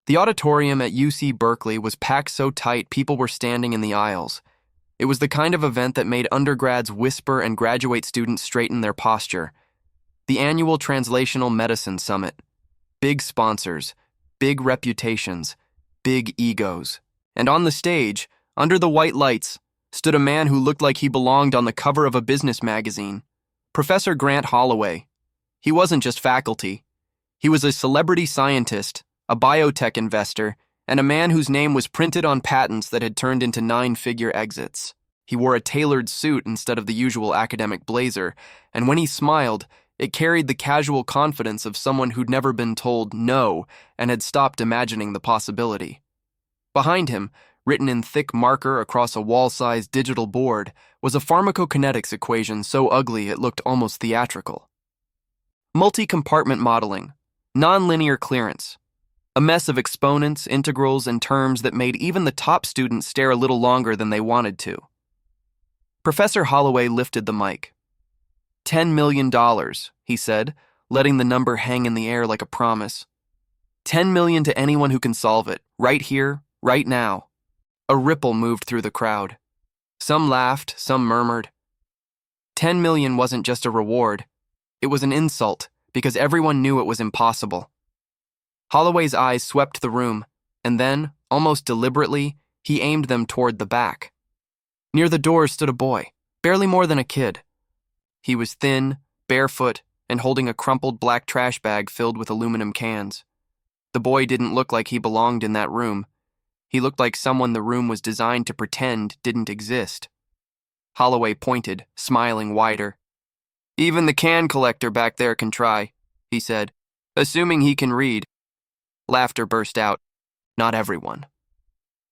The auditorium at UC Berkeley was packed so tight people were standing in the aisles. It was the kind of event that made undergrads whisper and graduate students straighten their posture. The annual Translational Medicine Summit. Big sponsors, big reputations, big egos. And on the stage, under the white lights, stood a man who looked like he belonged on the cover of a business magazine. Professor Grant Holloway. He wasn't just faculty. He was a celebrity scientist, a biotech investor, and a man whose name was printed on patents that had turned into 9-figure exits. He wore a tailored suit instead of the usual academic blazer, and when he smiled, it carried the casual confidence of someone who'd never been told no and had stopped imagining the possibility. Behind him, written in thick marker across a wall-sized digital board, was a pharmacokinetics equation so ugly it looked almost theatrical. Multi-compartment modeling, nonlinear clearance, a mess of exponents, integrals, and terms that made even the top students stare a little longer than they wanted to. Professor Holloway lifted the mic. $10 million, he said, letting the number hang in the air like a promise. $10 million to anyone who can solve it, right here, right now. A ripple moved through the crowd. Some laughed, some murmured. $10 million wasn't just a reward. It was an insult, because everyone knew it was impossible. Holloway's eyes swept the room, and then, almost deliberately, he aimed them toward the back. Near the door stood a boy, barely more than a kid. He was thin, barefoot, and holding a crumpled black trash bag filled with aluminum cans. The boy didn't look like he belonged in that room. He looked like someone the room was designed to pretend didn't exist. Holloway pointed, smiling wider. "Even the can collector back there can try," he said, "assuming he can read." Laughter burst out. Not everyone.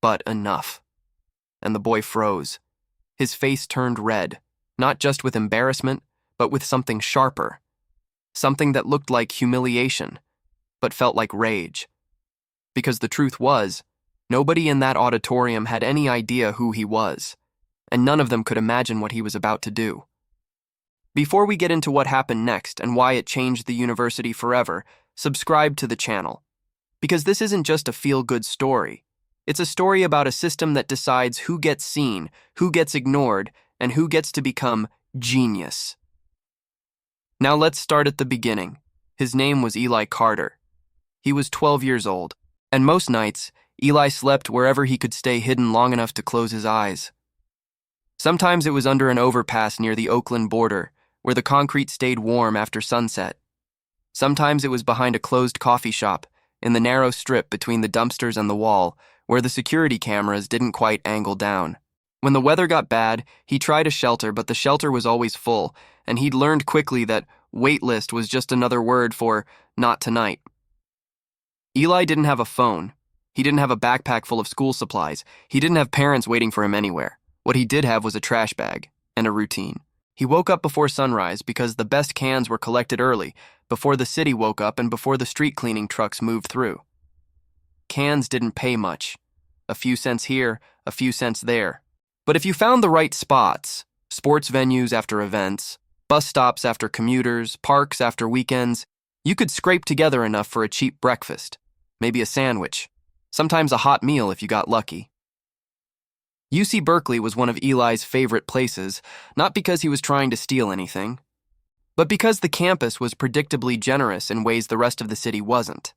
But enough. And the boy froze. His face turned red, not just with embarrassment, but with something sharper. Something that looked like humiliation, but felt like rage. Because the truth was, nobody in that auditorium had any idea who he was, and none of them could imagine what he was about to do. Before we get into what happened next and why it changed the university forever, subscribe to the channel. Because this isn't just a feel-good story. It's a story about a system that decides who gets seen, who gets ignored, and who gets to become genius. Now let's start at the beginning. His name was Eli Carter. He was 12 years old, and most nights, Eli slept wherever he could stay hidden long enough to close his eyes. Sometimes it was under an overpass near the Oakland border, where the concrete stayed warm after sunset. Sometimes it was behind a closed coffee shop, in the narrow strip between the dumpsters and the wall, where the security cameras didn't quite angle down. When the weather got bad, he tried a shelter, but the shelter was always full, and he'd learned quickly that wait list was just another word for not tonight. Eli didn't have a phone. He didn't have a backpack full of school supplies. He didn't have parents waiting for him anywhere. What he did have was a trash bag and a routine. He woke up before sunrise because the best cans were collected early, before the city woke up and before the street cleaning trucks moved through. Cans didn't pay much. A few cents here, a few cents there. But if you found the right spots, sports venues after events, bus stops after commuters, parks after weekends, you could scrape together enough for a cheap breakfast, maybe a sandwich, sometimes a hot meal if you got lucky. UC Berkeley was one of Eli's favorite places, not because he was trying to steal anything, but because the campus was predictably generous in ways the rest of the city wasn't.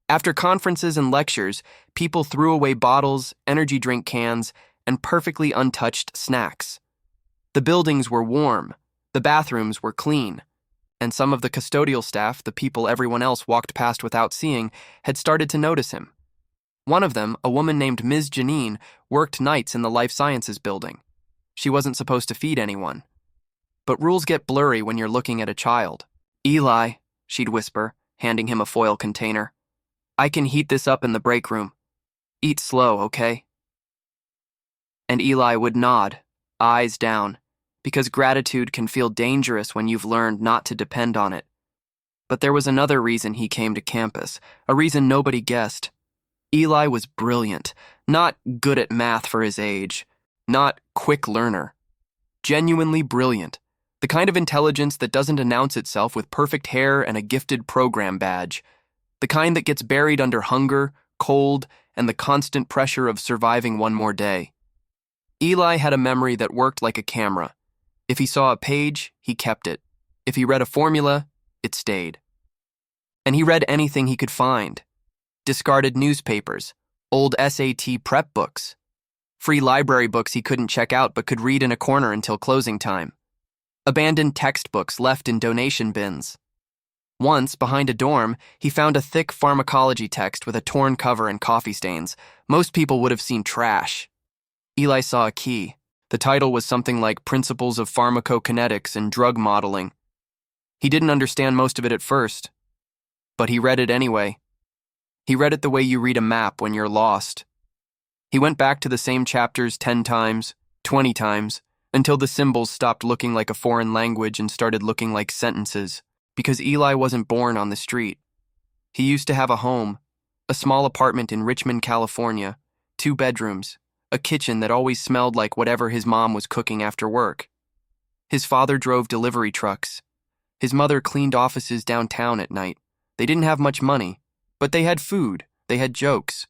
After conferences and lectures, people threw away bottles, energy drink cans, and perfectly untouched snacks. The buildings were warm, the bathrooms were clean, and some of the custodial staff, the people everyone else walked past without seeing, had started to notice him. One of them, a woman named Ms. Janine, worked nights in the life sciences building. She wasn't supposed to feed anyone. But rules get blurry when you're looking at a child. "Eli," she'd whisper, handing him a foil container, "I can heat this up in the break room. Eat slow, okay?" And Eli would nod, eyes down, because gratitude can feel dangerous when you've learned not to depend on it. But there was another reason he came to campus, a reason nobody guessed. Eli was brilliant, not good at math for his age, not quick learner. Genuinely brilliant, the kind of intelligence that doesn't announce itself with perfect hair and a gifted program badge, the kind that gets buried under hunger, cold, and the constant pressure of surviving one more day. Eli had a memory that worked like a camera. If he saw a page, he kept it. If he read a formula, it stayed. And he read anything he could find. Discarded newspapers, old SAT prep books, free library books he couldn't check out but could read in a corner until closing time, abandoned textbooks left in donation bins. Once, behind a dorm, he found a thick pharmacology text with a torn cover and coffee stains. Most people would have seen trash. Eli saw a key. The title was something like Principles of Pharmacokinetics and Drug Modeling. He didn't understand most of it at first, but he read it anyway. He read it the way you read a map when you're lost. He went back to the same chapters 10 times, 20 times, until the symbols stopped looking like a foreign language and started looking like sentences. Because Eli wasn't born on the street. He used to have a home, a small apartment in Richmond, California, 2 bedrooms, a kitchen that always smelled like whatever his mom was cooking after work. His father drove delivery trucks. His mother cleaned offices downtown at night. They didn't have much money, but they had food, they had jokes.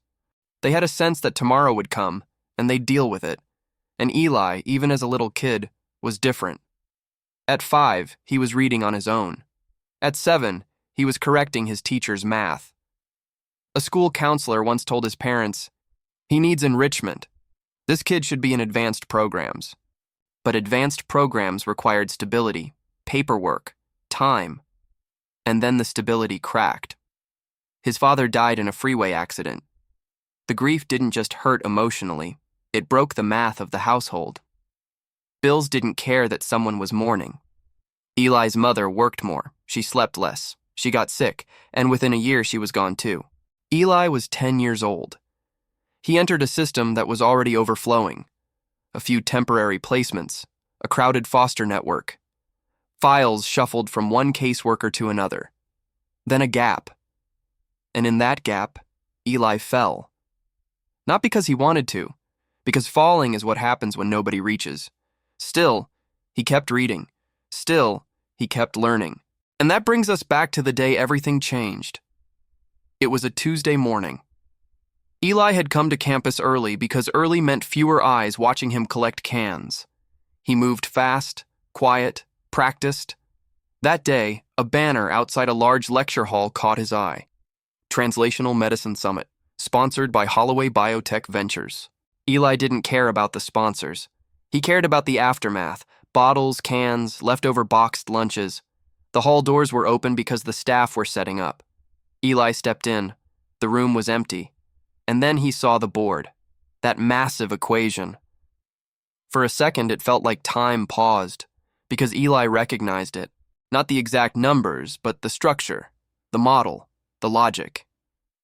They had a sense that tomorrow would come, and they'd deal with it. And Eli, even as a little kid, was different. At 5, he was reading on his own. At 7, he was correcting his teacher's math. A school counselor once told his parents, "He needs enrichment. This kid should be in advanced programs." But advanced programs required stability, paperwork, time. And then the stability cracked. His father died in a freeway accident. The grief didn't just hurt emotionally, it broke the math of the household. Bills didn't care that someone was mourning. Eli's mother worked more, she slept less, she got sick, and within a year she was gone too. Eli was 10 years old. He entered a system that was already overflowing. A few temporary placements, a crowded foster network, files shuffled from one caseworker to another. Then a gap. And in that gap, Eli fell. Not because he wanted to, because falling is what happens when nobody reaches. Still, he kept reading. Still, he kept learning. And that brings us back to the day everything changed. It was a Tuesday morning. Eli had come to campus early because early meant fewer eyes watching him collect cans. He moved fast, quiet, practiced. That day, a banner outside a large lecture hall caught his eye. Translational Medicine Summit, sponsored by Holloway Biotech Ventures. Eli didn't care about the sponsors. He cared about the aftermath. Bottles, cans, leftover boxed lunches. The hall doors were open because the staff were setting up. Eli stepped in. The room was empty. And then he saw the board. That massive equation. For a second, it felt like time paused, because Eli recognized it. Not the exact numbers, but the structure, the model, the logic.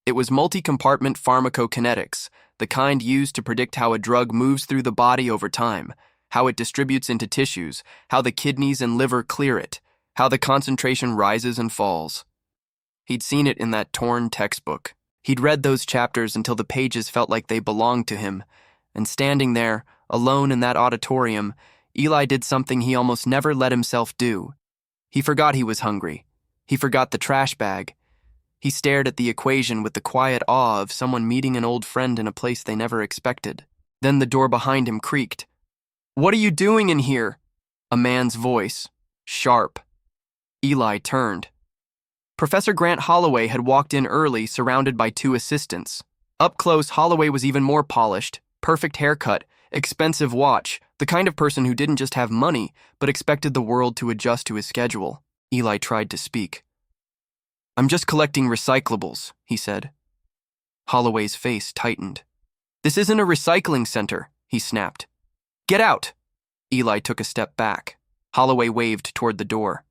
It was multi-compartment pharmacokinetics, the kind used to predict how a drug moves through the body over time, how it distributes into tissues, how the kidneys and liver clear it, how the concentration rises and falls. He'd seen it in that torn textbook. He'd read those chapters until the pages felt like they belonged to him, and standing there, alone in that auditorium, Eli did something he almost never let himself do. He forgot he was hungry. He forgot the trash bag. He stared at the equation with the quiet awe of someone meeting an old friend in a place they never expected. Then the door behind him creaked. "What are you doing in here?" A man's voice, sharp. Eli turned. Professor Grant Holloway had walked in early, surrounded by 2 assistants. Up close, Holloway was even more polished, perfect haircut, expensive watch, the kind of person who didn't just have money, but expected the world to adjust to his schedule. Eli tried to speak. "I'm just collecting recyclables," he said. Holloway's face tightened. "This isn't a recycling center," he snapped. "Get out!" Eli took a step back. Holloway waved toward the door.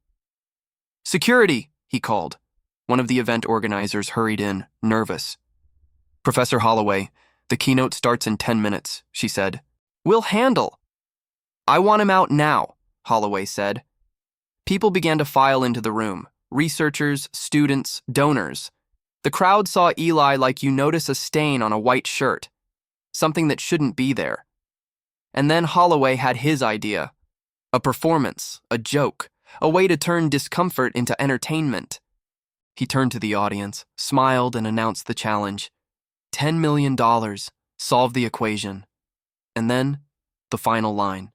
"Security!" he called. One of the event organizers hurried in, nervous. "Professor Holloway, the keynote starts in 10 minutes, she said. "We'll handle." "I want him out now," Holloway said. People began to file into the room. Researchers, students, donors. The crowd saw Eli like you notice a stain on a white shirt. Something that shouldn't be there. And then Holloway had his idea. A performance, a joke, a way to turn discomfort into entertainment. He turned to the audience, smiled, and announced the challenge. $10 million. Solve the equation. And then, the final line.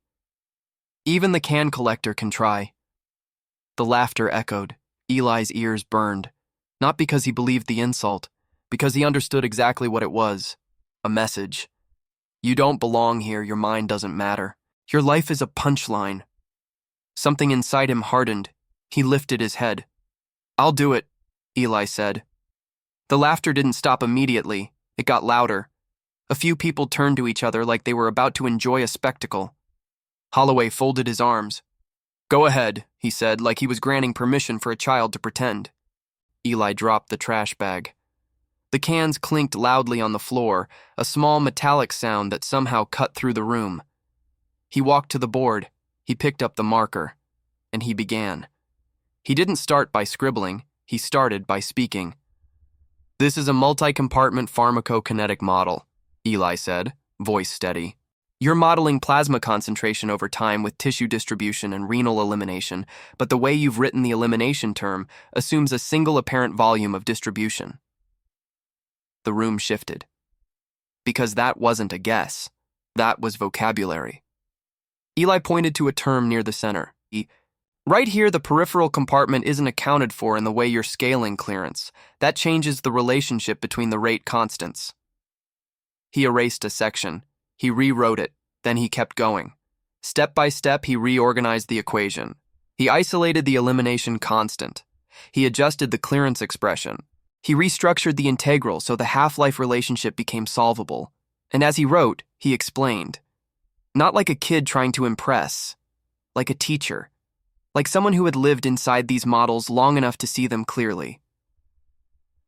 Even the can collector can try. The laughter echoed. Eli's ears burned. Not because he believed the insult, because he understood exactly what it was. A message. You don't belong here, your mind doesn't matter. Your life is a punchline. Something inside him hardened. He lifted his head. I'll do it, Eli said. The laughter didn't stop immediately. It got louder. A few people turned to each other like they were about to enjoy a spectacle. Holloway folded his arms. Go ahead, he said, like he was granting permission for a child to pretend. Eli dropped the trash bag. The cans clinked loudly on the floor, a small metallic sound that somehow cut through the room. He walked to the board. He picked up the marker. And he began. He didn't start by scribbling. He started by speaking. This is a multi-compartment pharmacokinetic model, Eli said, voice steady. You're modeling plasma concentration over time with tissue distribution and renal elimination, but the way you've written the elimination term assumes a single apparent volume of distribution. The room shifted. Because that wasn't a guess. That was vocabulary. Eli pointed to a term near the center. Right here, the peripheral compartment isn't accounted for in the way you're scaling clearance. That changes the relationship between the rate constants. He erased a section. He rewrote it. Then he kept going. Step by step, he reorganized the equation. He isolated the elimination constant. He adjusted the clearance expression. He restructured the integral so the half-life relationship became solvable. And as he wrote, he explained. Not like a kid trying to impress. Like a teacher. Like someone who had lived inside these models long enough to see them clearly.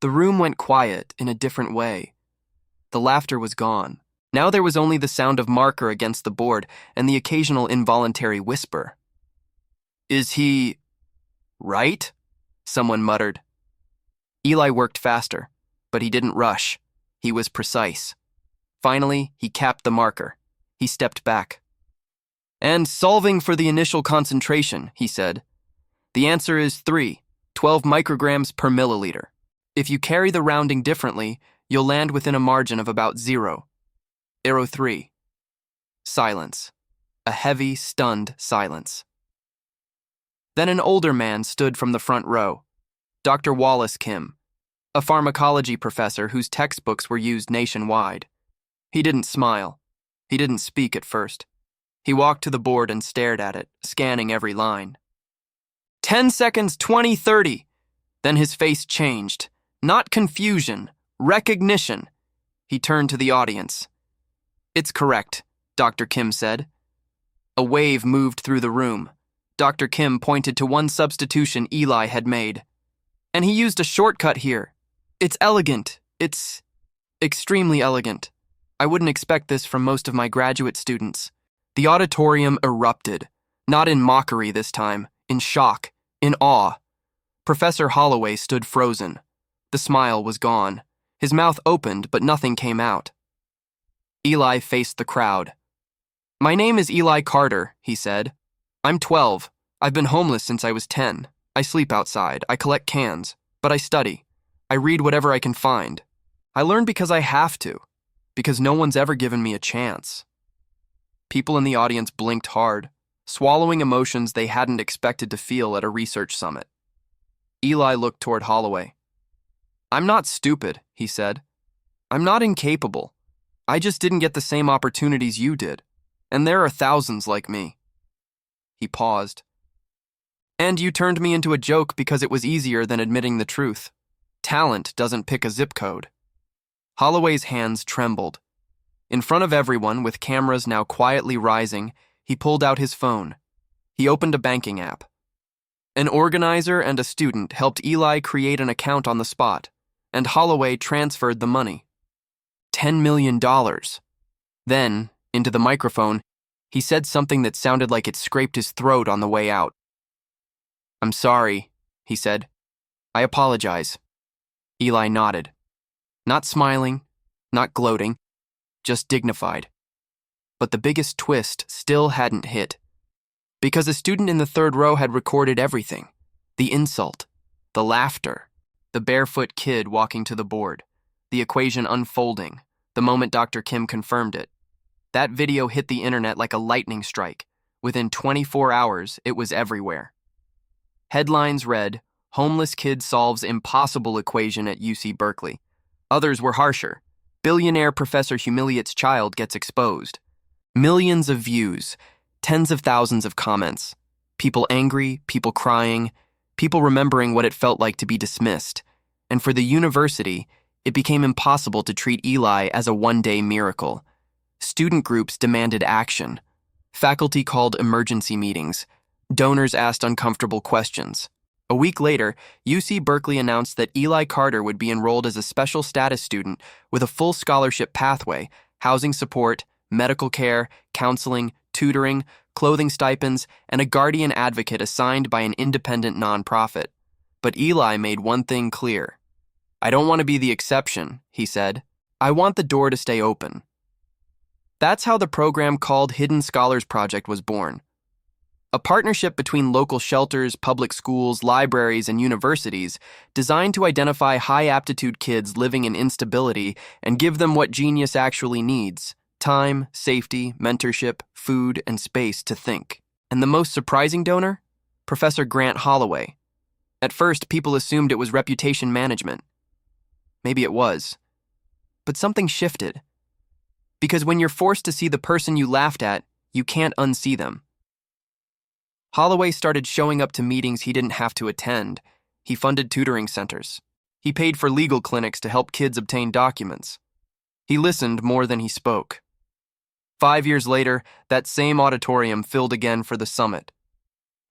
The room went quiet in a different way. The laughter was gone. Now there was only the sound of marker against the board and the occasional involuntary whisper. Is he right? Someone muttered. Eli worked faster, but he didn't rush. He was precise. Finally, he capped the marker. He stepped back. And solving for the initial concentration, he said. The answer is 12 micrograms per milliliter. If you carry the rounding differently, you'll land within a margin of about 0. Arrow 3. Silence. A heavy, stunned silence. Then an older man stood from the front row. Dr. Wallace Kim, a pharmacology professor whose textbooks were used nationwide. He didn't smile. He didn't speak at first. He walked to the board and stared at it, scanning every line. 10 seconds, 20, 30. Then his face changed. Not confusion, recognition. He turned to the audience. It's correct, Dr. Kim said. A wave moved through the room. Dr. Kim pointed to one substitution Eli had made. And he used a shortcut here. It's elegant. It's extremely elegant. I wouldn't expect this from most of my graduate students. The auditorium erupted, not in mockery this time, in shock, in awe. Professor Holloway stood frozen. The smile was gone. His mouth opened, but nothing came out. Eli faced the crowd. My name is Eli Carter, he said. I'm 12. I've been homeless since I was 10. I sleep outside. I collect cans. But I study. I read whatever I can find. I learn because I have to. Because no one's ever given me a chance. People in the audience blinked hard, swallowing emotions they hadn't expected to feel at a research summit. Eli looked toward Holloway. I'm not stupid, he said. I'm not incapable. I just didn't get the same opportunities you did. And there are thousands like me. He paused. And you turned me into a joke because it was easier than admitting the truth. Talent doesn't pick a zip code. Holloway's hands trembled. In front of everyone, with cameras now quietly rising, he pulled out his phone. He opened a banking app. An organizer and a student helped Eli create an account on the spot, and Holloway transferred the money. $10 million. Then, into the microphone, he said something that sounded like it scraped his throat on the way out. I'm sorry, he said. I apologize. Eli nodded. Not smiling, not gloating, just dignified. But the biggest twist still hadn't hit. Because a student in the third row had recorded everything. The insult, the laughter, the barefoot kid walking to the board. the equation unfolding, the moment Dr. Kim confirmed it. That video hit the internet like a lightning strike. Within 24 hours, it was everywhere. Headlines read, "Homeless kid solves impossible equation at UC Berkeley." Others were harsher. "Billionaire professor humiliates child gets exposed." Millions of views, tens of thousands of comments. People angry, people crying, people remembering what it felt like to be dismissed. And for the university, it became impossible to treat Eli as a one-day miracle. Student groups demanded action. Faculty called emergency meetings. Donors asked uncomfortable questions. A week later, UC Berkeley announced that Eli Carter would be enrolled as a special status student with a full scholarship pathway, housing support, medical care, counseling, tutoring, clothing stipends, and a guardian advocate assigned by an independent nonprofit. But Eli made one thing clear. "I don't want to be the exception," he said. "I want the door to stay open." That's how the program called Hidden Scholars Project was born. A partnership between local shelters, public schools, libraries, and universities designed to identify high-aptitude kids living in instability and give them what genius actually needs: time, safety, mentorship, food, and space to think. And the most surprising donor? Professor Grant Holloway. At first, people assumed it was reputation management. Maybe it was. But something shifted. Because when you're forced to see the person you laughed at, you can't unsee them. Holloway started showing up to meetings he didn't have to attend. He funded tutoring centers. He paid for legal clinics to help kids obtain documents. He listened more than he spoke. 5 years later, that same auditorium filled again for the summit.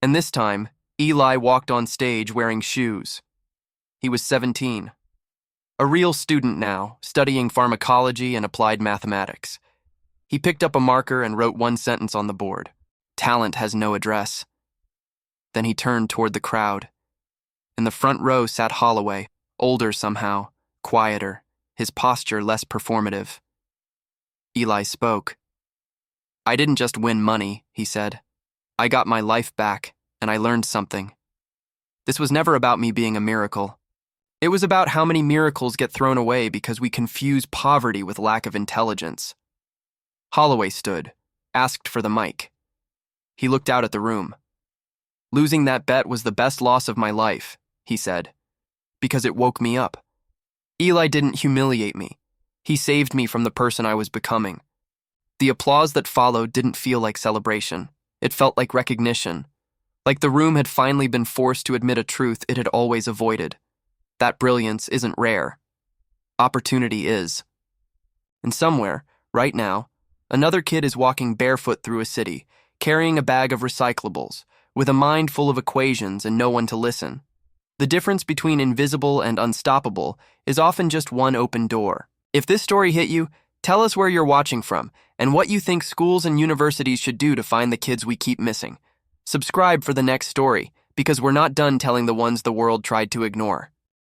And this time, Eli walked on stage wearing shoes. He was 17. A real student now, studying pharmacology and applied mathematics. He picked up a marker and wrote one sentence on the board: "Talent has no address." Then he turned toward the crowd. In the front row sat Holloway, older somehow, quieter, his posture less performative. Eli spoke. "I didn't just win money," he said. "I got my life back, and I learned something. This was never about me being a miracle. It was about how many miracles get thrown away because we confuse poverty with lack of intelligence." Holloway stood, asked for the mic. He looked out at the room. "Losing that bet was the best loss of my life," he said, "because it woke me up. Eli didn't humiliate me. He saved me from the person I was becoming." The applause that followed didn't feel like celebration. It felt like recognition, like the room had finally been forced to admit a truth it had always avoided. That brilliance isn't rare. Opportunity is. And somewhere, right now, another kid is walking barefoot through a city, carrying a bag of recyclables, with a mind full of equations and no one to listen. The difference between invisible and unstoppable is often just one open door. If this story hit you, tell us where you're watching from and what you think schools and universities should do to find the kids we keep missing. Subscribe for the next story, because we're not done telling the ones the world tried to ignore.